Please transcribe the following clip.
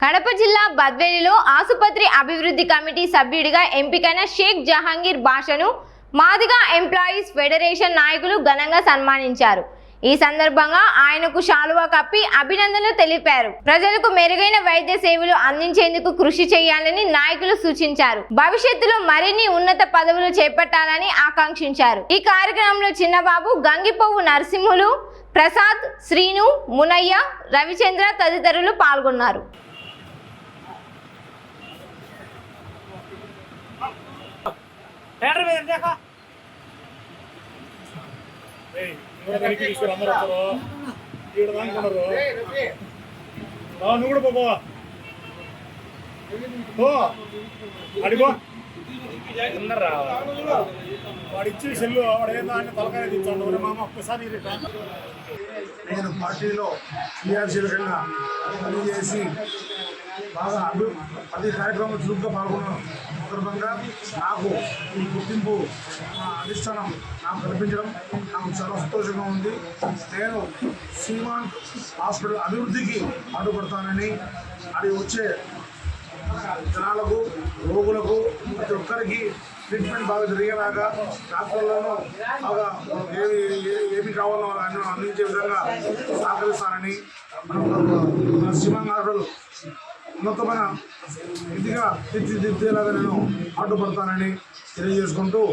కడప జిల్లా బద్వేలిలో ఆసుపత్రి అభివృద్ధి కమిటీ సభ్యుడిగా ఎంపికైన షేక్ జహాంగీర్ బాషాను మాదిగ ఎంప్లాయీస్ ఫెడరేషన్ నాయకులు ఘనంగా సన్మానించారు. ఈ సందర్భంగా ఆయనకు శాలువా కప్పి అభినందనలు తెలిపారు. ప్రజలకు మెరుగైన వైద్య సేవలు అందించేందుకు కృషి చేయాలని నాయకులు సూచించారు. భవిష్యత్తులో మరిన్ని ఉన్నత పదవులు చేపట్టాలని ఆకాంక్షించారు. ఈ కార్యక్రమంలో చిన్నబాబు, గంగిపోవు నరసింహులు, ప్రసాద్, శ్రీను, మునయ్య, రవిచంద్ర తదితరులు పాల్గొన్నారు. నువ్వు కూడా పోవా అడిగో వాడు ఇచ్చిన సెల్లు వాడు ఏందో ఆయన తలకాయ తెచ్చాడు మామ ఒక్కసారి. నేను పార్టీలో క్రియాశీలకంగా పనిచేసి బాగా ప్రతి కార్యక్రమంలో చురుగ్గా పాల్గొన్నాను. సందర్భంగా నాకు ఈ గుర్తింపు అధిష్టానం నాకు కల్పించడం నాకు చాలా సంతోషంగా ఉంది. నేను సీమాంత్ హాస్పిటల్ అభివృద్ధికి అడ్డుపడతానని, అది వచ్చే జనాలకు, రోగులకు, ప్రతి ఒక్కరికి ట్రీట్మెంట్ బాగా జరిగేలాగా డాక్టర్లను బాగా ఏమి కావాలో అందించే విధంగా సహకరిస్తానని, సీమాంత్ హాస్పిటల్ ఉన్నతమైన విధిగా తీర్చిదిద్దేలాగా నేను అడ్డుపడతానని తెలియజేసుకుంటూ